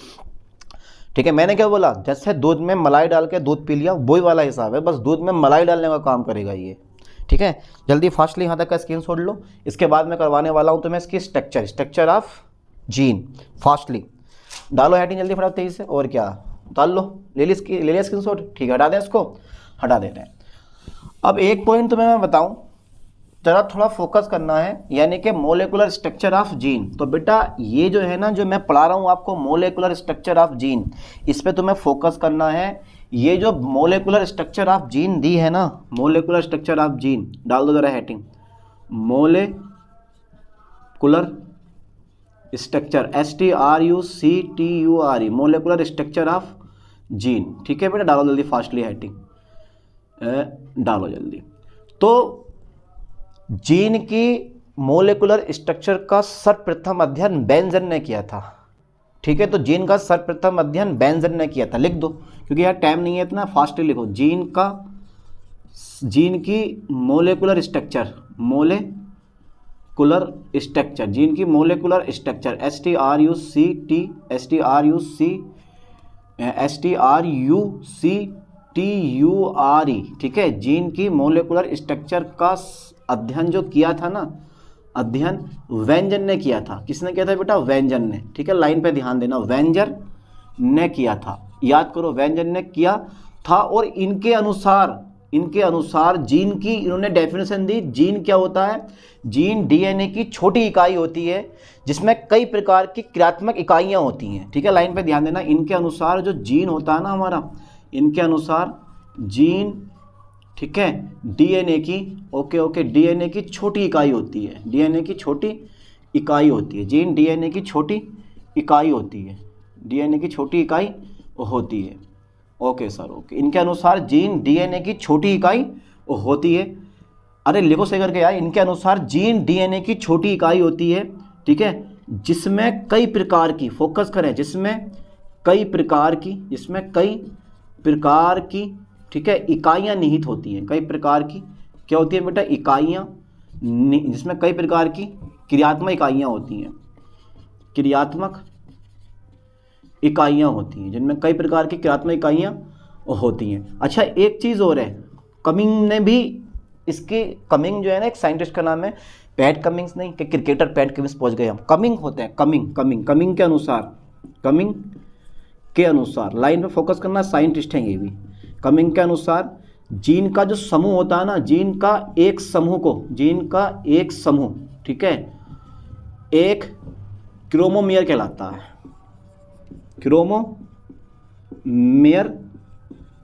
ठीक है। मैंने क्या बोला, जैसे दूध में मलाई डाल के दूध पी लिया, वही वाला हिसाब है, बस दूध में मलाई डालने का काम करेगा ये, ठीक है। जल्दी फास्टली यहाँ तक का स्क्रीनशॉट लो। इसके बाद मैं करवाने वाला हूँ तुम्हें इसकी स्ट्रक्चर ऑफ जीन। फास्टली डालो हेडिंग जल्दी फटाफट तेजी से, और क्या डाल लो, ले लिया स्क्रीनशॉट, ठीक है। हटा दें इसको, हटा देते हैं। अब एक पॉइंट तुम्हें मैं बताऊं, जरा थोड़ा फोकस करना है, यानी कि मोलेकुलर स्ट्रक्चर ऑफ जीन। तो बेटा ये जो है ना, जो मैं पढ़ा रहा हूँ आपको मोलेकुलर स्ट्रक्चर ऑफ जीन, इस पे तुम्हें फोकस करना है। ये जो मोलेकुलर स्ट्रक्चर ऑफ जीन दी है ना, मोलेकुलर स्ट्रक्चर ऑफ जीन, डाल दो जरा heading, molecular structure, STRUCTURE, molecular structure of gene, ठीक है बेटा। डालो जल्दी फास्टली हेडिंग, डालो जल्दी। तो जीन की मोलेकुलर स्ट्रक्चर का सर्वप्रथम अध्ययन बेंजन ने किया था, ठीक है। तो जीन का सर्वप्रथम अध्ययन बेंजन ने किया था, लिख दो क्योंकि यार टाइम नहीं है इतना, फास्टली लिखो। जीन की molecular structure, molecular structure, gene की मोलेकुलर स्ट्रक्चर, STRUCTURE, ठीक है। जीन की मोलेकुलर स्ट्रक्चर का अध्ययन जो किया था ना, अध्ययन वेंजन ने किया था। किसने किया था बेटा? वेंजन ने, ठीक है। लाइन पे ध्यान देना, वेंजर ने किया था, याद करो, वेंजन ने किया था। और इनके अनुसार जीन की इन्होंने डेफिनेशन दी। जीन क्या होता है? जीन डीएनए की छोटी इकाई होती है जिसमें कई प्रकार की क्रियात्मक इकाइयां होती हैं, ठीक है। लाइन पे ध्यान देना, इनके अनुसार जो जीन होता है ना हमारा, इनके अनुसार जीन, ठीक है, डीएनए की, ओके, डीएनए की छोटी इकाई होती है, डीएनए की छोटी इकाई होती है। जीन डीएनए की छोटी इकाई होती है, डीएनए की छोटी इकाई होती है, ओके सर, ओके। इनके अनुसार जीन डीएनए की छोटी इकाई होती है। अरे लिखो सही करके यार, इनके अनुसार जीन डीएनए की छोटी इकाई होती है, ठीक है, जिसमें कई प्रकार की, फोकस करें, जिसमें कई प्रकार की, ठीक है, इकाइयाँ निहित होती हैं। कई प्रकार की क्या होती है बेटा? इकाइयाँ, जिसमें कई प्रकार की क्रियात्मक इकाइयाँ होती हैं, क्रियात्मक इकाइयाँ होती हैं, जिनमें कई प्रकार की क्रियात्मक इकाइयाँ होती हैं। अच्छा एक चीज़ और है, कमिंग ने भी इसकी, कमिंग जो है ना, एक साइंटिस्ट का नाम है पैट कमिंग्स, नहीं कि क्रिकेटर पैट कमिंग्स पहुंच गए हम, कमिंग होते हैं, कमिंग के अनुसार, लाइन पे फोकस करना, साइंटिस्ट हैं ये भी। कमिंग के अनुसार जीन का जो समूह होता है ना, जीन का एक समूह, ठीक है, एक क्रोमोमियर कहलाता है, क्रोमोमियर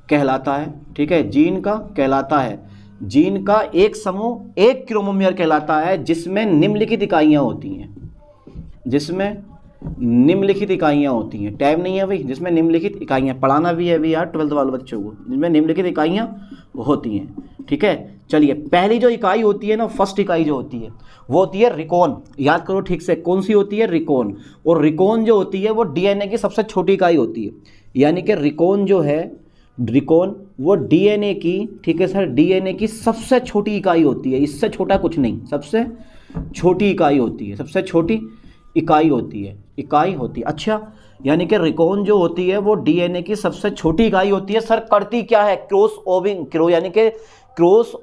कहलाता है, ठीक है, जीन का कहलाता है। जीन का एक समूह एक क्रोमोमियर कहलाता है, जिसमें निम्नलिखित इकाइयाँ होती हैं, जिसमें निम्नलिखित इकाइयाँ होती हैं। टैब नहीं है भाई जिसमें निम्नलिखित इकाइयाँ, पढ़ाना भी है अभी यार 12th वाले बच्चों को, जिसमें निम्नलिखित इकाइयाँ होती हैं। ठीक है, चलिए पहली जो इकाई होती है ना, फर्स्ट इकाई जो होती है वो होती है रिकॉन। याद करो ठीक से, कौन सी होती है? रिकॉन। और रिकॉन जो होती है वो डीएनए की सबसे छोटी इकाई होती है, यानी कि रिकॉन जो है, रिकॉन वो डीएनए की, ठीक है सर, डीएनए की सबसे छोटी इकाई होती है, इससे छोटा कुछ नहीं, सबसे छोटी इकाई होती है, सबसे छोटी इकाई होती है, इकाई होती है। अच्छा, यानी कि रिकॉन जो होती है वो डीएनए की सबसे छोटी इकाई होती है। सर करती क्या है? क्रॉस ओवरिंग, यानी कि क्रॉस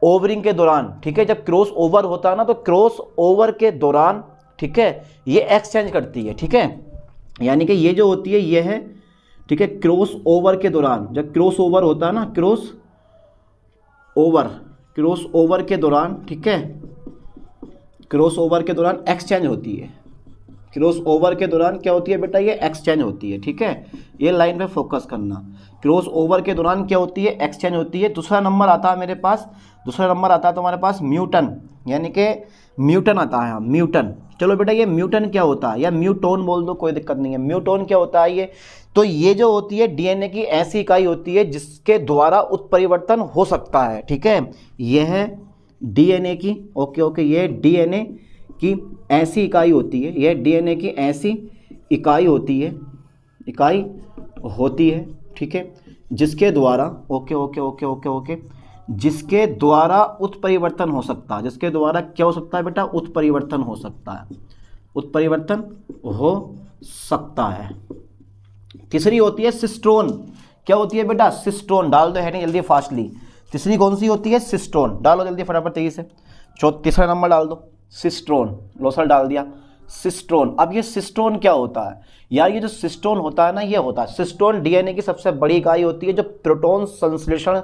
ओवरिंग के दौरान, ठीक है, जब क्रॉस ओवर होता है ना तो क्रॉस ओवर के दौरान, ठीक है, ये एक्सचेंज करती है। ठीक है, यानी कि ये जो होती है ये है, ठीक है, क्रॉस ओवर के दौरान, जब क्रॉस ओवर होता है ना, क्रॉस ओवर के दौरान, ठीक है, क्रॉस ओवर के दौरान एक्सचेंज होती है। क्रॉस ओवर के दौरान क्या होती है बेटा? ये एक्सचेंज होती है। ठीक है, ये लाइन पे फोकस करना। क्रॉस ओवर के दौरान क्या होती है? एक्सचेंज होती है। दूसरा नंबर आता है मेरे पास, दूसरा नंबर आता है तुम्हारे पास म्यूटन, यानी कि म्यूटन आता है, म्यूटन। चलो बेटा ये म्यूटन क्या होता है, या म्यूटोन बोल दो, कोई दिक्कत नहीं है। म्यूटोन क्या होता है? ये तो ये जो होती है डीएनए की ऐसी इकाई होती है जिसके द्वारा उत्परिवर्तन हो सकता है। ठीक है, यह है डीएनए की, ओके, ये डीएनए की ऐसी इकाई होती है, यह डीएनए की ऐसी इकाई होती है, ठीक है, जिसके द्वारा, ओके, जिसके द्वारा उत्परिवर्तन हो सकता है। जिसके द्वारा क्या हो सकता है बेटा? उत्परिवर्तन हो सकता है, उत्परिवर्तन हो सकता है। तीसरी होती है सिस्टोन। क्या होती है बेटा? सिस्टोन। डाल दो हेडिंग जल्दी फास्टली। तीसरी कौन सी होती है? सिस्टोन। डालो जल्दी फटाफट तेजी से। तीसरा नंबर डाल दो, सिस्टोन। लोसल डाल दिया, सिस्टोन। अब ये सिस्टोन क्या होता है यार? ये जो सिस्टोन होता है ना, ये होता है, सिस्टोन डीएनए की सबसे बड़ी इकाई होती है जो प्रोटॉन संश्लेषण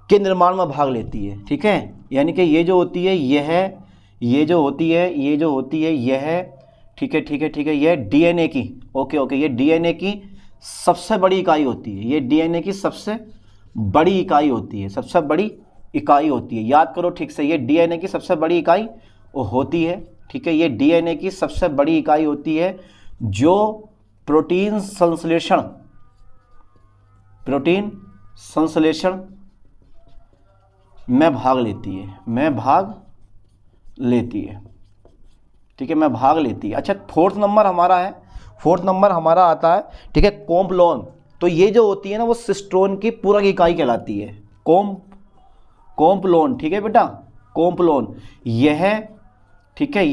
के निर्माण में भाग लेती है। ठीक है, यानी कि ये जो होती है ये जो होती है यह, ठीक है, यह डीएनए की, ओके, ये डीएनए की सबसे बड़ी इकाई होती है। ये डीएनए की सबसे बड़ी इकाई होती है, सबसे बड़ी इकाई होती है। याद करो ठीक से, ये डीएनए की सबसे बड़ी इकाई होती है। ठीक है, ये डीएनए की सबसे बड़ी इकाई होती है जो प्रोटीन संश्लेषण में भाग लेती है, ठीक है, में भाग लेती है। अच्छा, फोर्थ नंबर हमारा आता है, ठीक है, कॉम्प्लोन। तो ये जो होती है ना वो सिस्टोन की पूरक इकाई कहलाती है, कॉम्प्लोन। ठीक है बेटा, कॉम्प्लोन यह, ठीक है,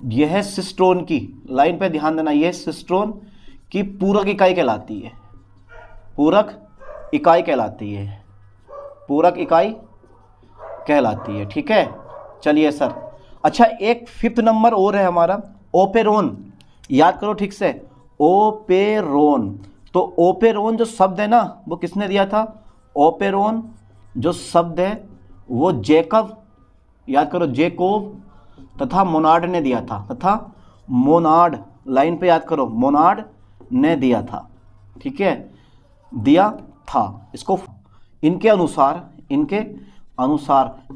यह सिस्टोन की, लाइन पे ध्यान देना, यह सिस्टोन की पूरक इकाई कहलाती है, पूरक इकाई कहलाती है। ठीक है, चलिए सर। अच्छा, एक फिफ्थ नंबर और है हमारा, ओपेरोन। याद करो ठीक से, ओपेरोन। तो ओपेरोन जो शब्द है ना वो किसने दिया था? ओपेरोन जो शब्द है वो जेकब, याद करो, जेकोब तथा मोनार्ड ने दिया था, तथा मोनार्ड, लाइन पे याद करो, मोनार्ड ने दिया था। ठीक है, दिया था इसको। इनके अनुसार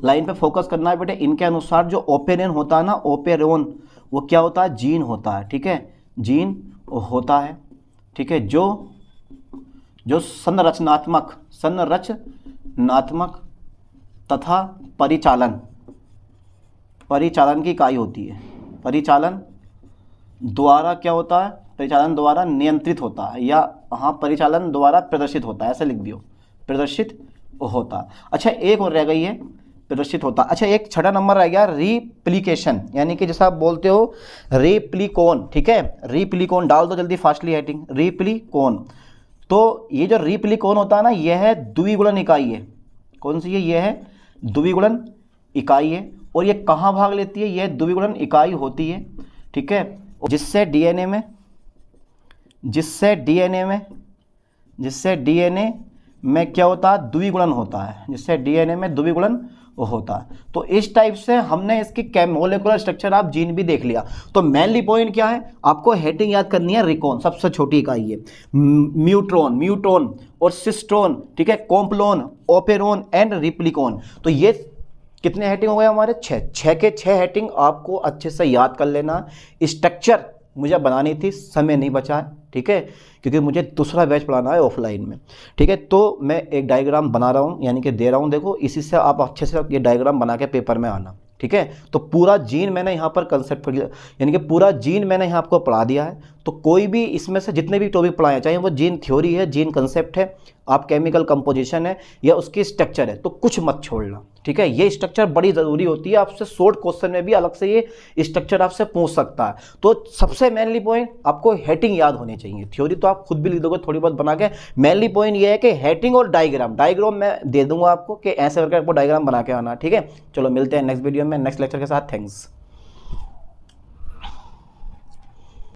लाइन पे फोकस करना है बेटे। इनके अनुसार जो ओपेरोन होता है ना, ओपेरोन वो क्या होता है? जीन होता है। ठीक है, जीन होता है, ठीक है, जो संरचनात्मक तथा परिचालन की इकाई होती है। परिचालन द्वारा क्या होता है? परिचालन द्वारा नियंत्रित होता है, या हाँ, परिचालन द्वारा प्रदर्शित होता है, ऐसे लिख दियो, प्रदर्शित होता है। अच्छा, एक और रह गई है, प्रदर्शित होता। अच्छा, एक छठा नंबर रह गया, रिप्लिकेशन, यानी कि जैसा आप बोलते हो रिप्लिकोन। ठीक है, रिप्लिकोन डाल दो जल्दी फास्टली हेडिंग, रिप्लिकोन। तो ये जो रिप्लिकोन होता है ना, यह है द्विगुणन इकाई है। कौन सी है? यह है द्विगुणन इकाई है। और ये कहाँ भाग लेती है? यह द्विगुणन इकाई होती है। ठीक है, जिससे डीएनए में क्या होता है? द्विगुणन होता है, जिससे डीएनए में द्विगुणन होता है। तो इस टाइप से हमने इसकी मोलेकुलर स्ट्रक्चर, आप जीन भी देख लिया। तो मेनली पॉइंट क्या है? आपको हेडिंग याद करनी है, रिकॉन सबसे छोटी इकाई है, म्यूटोन और सिस्टोन, ठीक है, कॉम्प्लोन, ओपेरोन एंड रिप्लिकोन। तो ये कितने हेडिंग हो गए हमारे? 6। 6 के 6 हेडिंग आपको अच्छे से याद कर लेना। स्ट्रक्चर मुझे बनानी थी, समय नहीं बचा है, ठीक है, क्योंकि मुझे दूसरा बैच पढ़ाना है ऑफलाइन में, ठीक है। तो मैं एक डायग्राम बना रहा हूँ, यानी कि दे रहा हूँ, देखो इसी से आप अच्छे से ये डायग्राम बना के पेपर में आना, ठीक है। तो पूरा जीन मैंने यहाँ पर कंसेप्ट, यानी कि पूरा जीन मैंने यहाँ आपको पढ़ा दिया है। तो कोई भी इसमें से जितने भी टॉपिक पढ़ाए, चाहे वो जीन थ्योरी है, जीन कंसेप्ट है, आप केमिकल कंपोजिशन है, या उसकी स्ट्रक्चर है, तो कुछ मत छोड़ना, ठीक है। ये स्ट्रक्चर बड़ी ज़रूरी होती है, आपसे शॉर्ट क्वेश्चन में भी अलग से ये स्ट्रक्चर आपसे पूछ सकता है। तो सबसे मेनली पॉइंट आपको हेडिंग याद होनी चाहिए। थ्योरी तो आप खुद भी लिख दोगे थोड़ी बहुत बना के, मेनली पॉइंट ये है कि हेडिंग और डायग्राम मैं दे दूंगा आपको कि ऐसे करके आपको डायग्राम बना के आना, ठीक है। चलो मिलते हैं नेक्स्ट वीडियो में नेक्स्ट लेक्चर के साथ। थैंक्स।